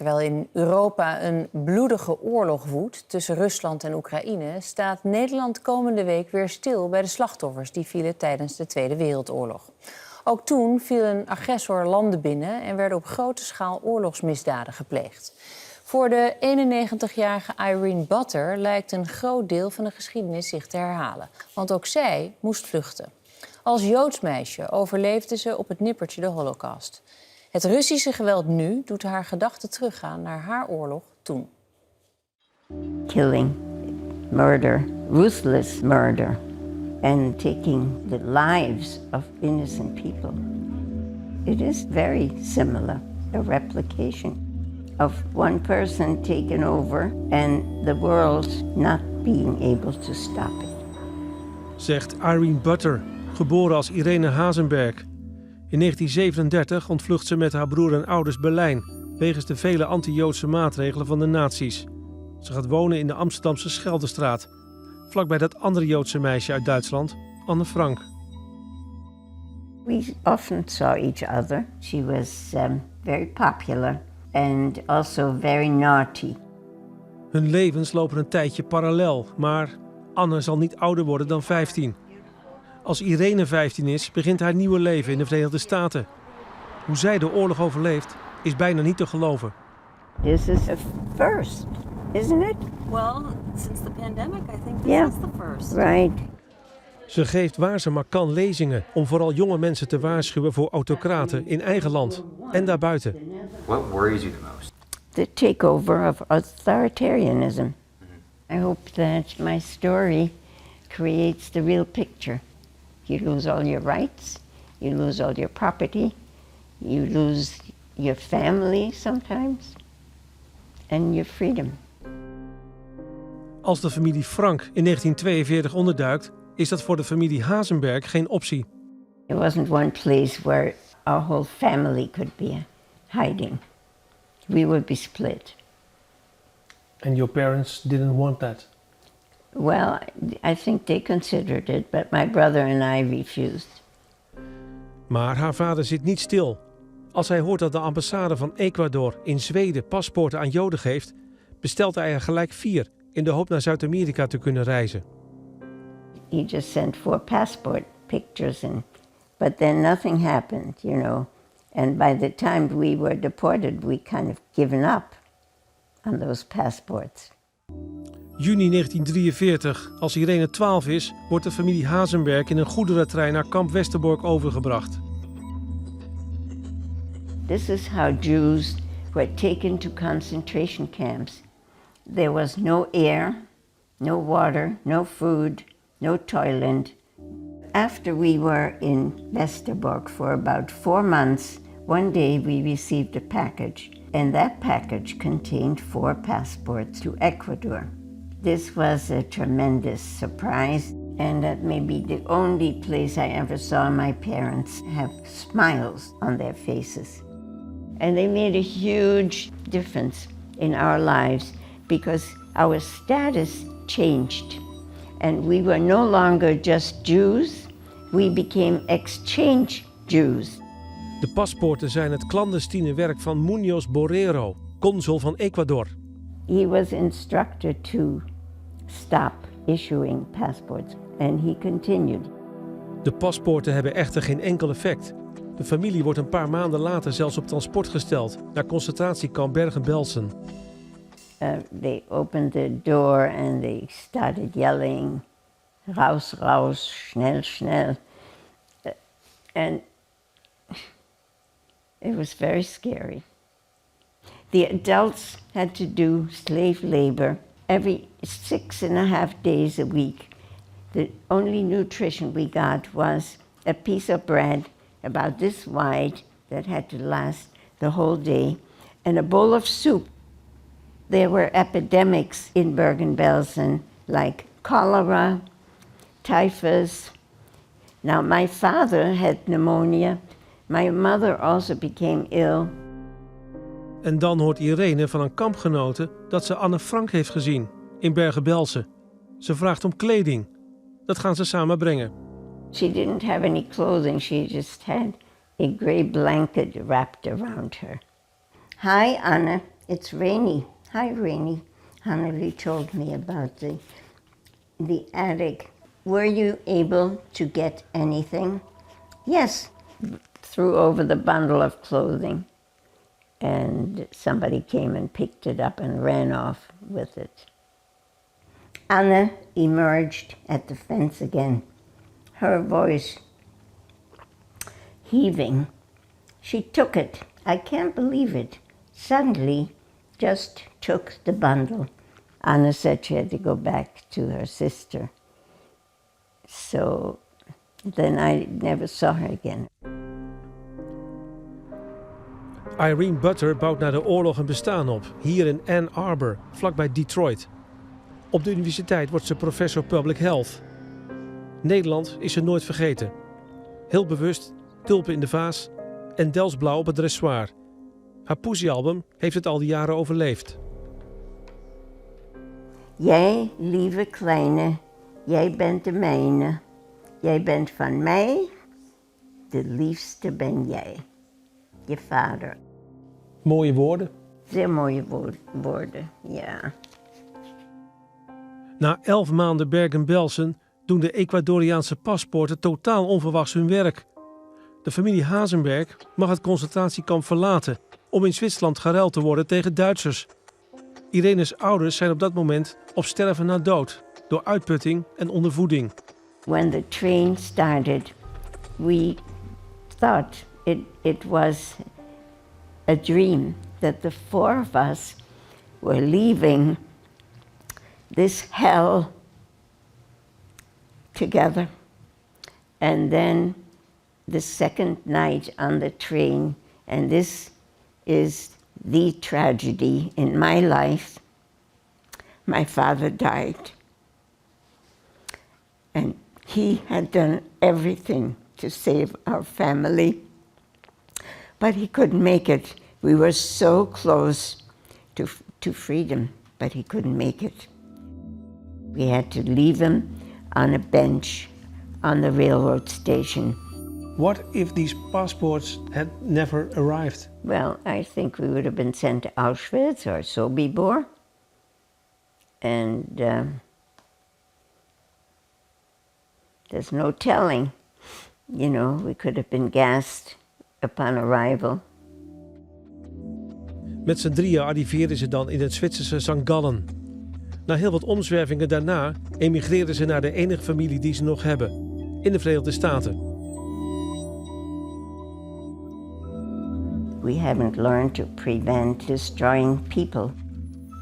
Terwijl in Europa een bloedige oorlog woedt tussen Rusland en Oekraïne, staat Nederland komende week weer stil bij de slachtoffers die vielen tijdens de Tweede Wereldoorlog. Ook toen viel een agressor landen binnen en werden op grote schaal oorlogsmisdaden gepleegd. Voor de 91-jarige Irene Butter lijkt een groot deel van de geschiedenis zich te herhalen. Want ook zij moest vluchten. Als Joods meisje overleefde ze op het nippertje de Holocaust. Het Russische geweld nu doet haar gedachten teruggaan naar haar oorlog toen. Killing, murder, ruthless murder, and taking the lives of innocent people. It is very similar, a replication of one person taken over and the world not being able to stop it. Zegt Irene Butter, geboren als Irene Hazenberg. In 1937 ontvlucht ze met haar broer en ouders Berlijn wegens de vele anti-Joodse maatregelen van de nazi's. Ze gaat wonen in de Amsterdamse Scheldestraat, vlakbij dat andere Joodse meisje uit Duitsland, Anne Frank. We often saw each other. She was very popular and also very naughty. Hun levens lopen een tijdje parallel, maar Anne zal niet ouder worden dan 15. Als Irene 15 is, begint haar nieuwe leven in de Verenigde Staten. Hoe zij de oorlog overleeft, is bijna niet te geloven. This is a first, isn't it? Well, since the pandemic, I think this is the first. Right. Ze geeft waar ze maar kan lezingen om vooral jonge mensen te waarschuwen voor autocraten in eigen land en daarbuiten. What worries you the most? The takeover of authoritarianism. I hope that my story creates the real picture. You lose all your rights, you lose all your property, you lose your family sometimes, and your freedom. Als de familie Frank in 1942 onderduikt, is dat voor de familie Hazenberg geen optie. There wasn't one place where our whole family could be hiding. We would be split. And your parents didn't want that? Well, I think they considered it, but my brother and I refused. Maar haar vader zit niet stil. Als hij hoort dat de ambassade van Ecuador in Zweden paspoorten aan Joden geeft, bestelt hij er gelijk 4 in de hoop naar Zuid-Amerika te kunnen reizen. He just sent 4 passport pictures, but then nothing happened, you know. And by the time we were deported, we kind of given up on those passports. Juni 1943, als Irene 12 is, wordt de familie Hazenberg in een goederentrein naar kamp Westerbork overgebracht. This is how Jews were taken to concentration camps. There was no air, no water, no food, no toilet. After we were in Westerbork for about 4 months, one day we received a package, and that package contained 4 passports to Ecuador. This was a tremendous surprise, and that may be the only place I ever saw my parents have smiles on their faces. And they made a huge difference in our lives because our status changed. And we were no longer just Jews, we became exchange Jews. De paspoorten zijn het clandestine werk van Muñoz Borrero, consul van Ecuador. He was instructed to stop issuing passports, and he continued. De paspoorten hebben echter geen enkel effect. De familie wordt een paar maanden later zelfs op transport gesteld naar concentratiekamp Bergen-Belsen. They opened the door and they started yelling, raus, raus, schnell, schnell. And it was very scary. The adults had to do slave labor every 6.5 days a week. The only nutrition we got was a piece of bread about this wide that had to last the whole day, and a bowl of soup. There were epidemics in Bergen-Belsen like cholera, typhus. Now my father had pneumonia. My mother also became ill. En dan hoort Irene van een kampgenote dat ze Anne Frank heeft gezien in Bergen-Belsen. Ze vraagt om kleding. Dat gaan ze samen brengen. She didn't have any clothing. She just had a gray blanket wrapped around her. Hi, Anne. It's rainy. Hi, Rainy. Hanley told me about the attic. Were you able to get anything? Yes. Threw over the bundle of clothing, and somebody came and picked it up and ran off with it. Anna emerged at the fence again, her voice heaving. She took it. I can't believe it. Suddenly, just took the bundle. Anna said she had to go back to her sister. So then I never saw her again. Irene Butter bouwt na de oorlog een bestaan op, hier in Ann Arbor, vlakbij Detroit. Op de universiteit wordt ze professor Public Health. Nederland is ze nooit vergeten. Heel bewust, tulpen in de vaas en Delsblauw op het dressoir. Haar poesiealbum heeft het al die jaren overleefd. Jij, lieve kleine, jij bent de mijne. Jij bent van mij, de liefste ben jij. Je vader. Mooie woorden. Zeer mooie woorden, ja. Na 11 maanden Bergen-Belsen doen de Ecuadoriaanse paspoorten totaal onverwachts hun werk. De familie Hazenberg mag het concentratiekamp verlaten om in Zwitserland geruild te worden tegen Duitsers. Irene's ouders zijn op dat moment op sterven na dood door uitputting en ondervoeding. When the train started, we thought it was a dream that the four of us were leaving this hell together. And then the second night on the train, and this is the tragedy in my life, my father died. And he had done everything to save our family, but he couldn't make it. We were so close to freedom, but he couldn't make it. We had to leave him on a bench on the railroad station. What if these passports had never arrived? Well, I think we would have been sent to Auschwitz or Sobibor. And there's no telling. You know, we could have been gassed upon arrival. Met z'n drieën arriveerden ze dan in het Zwitserse St. Gallen. Na heel wat omzwervingen daarna emigreerden ze naar de enige familie die ze nog hebben, in de Verenigde Staten. We haven't learned to prevent destroying people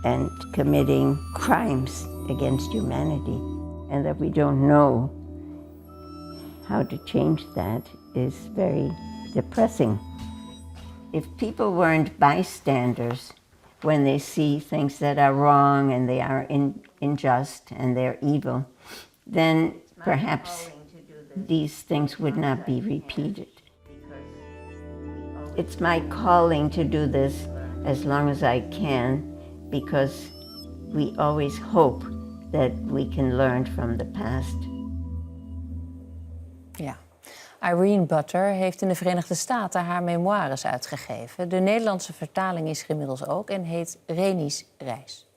and committing crimes against humanity. And that we don't know how to change that is very depressing. If people weren't bystanders when they see things that are wrong and they are unjust and they're evil, then perhaps these things would not be repeated. It's my calling to do this as long as I can, because we always hope that we can learn from the past. Ja. Irene Butter heeft in de Verenigde Staten haar memoires uitgegeven. De Nederlandse vertaling is er inmiddels ook en heet Reni's Reis.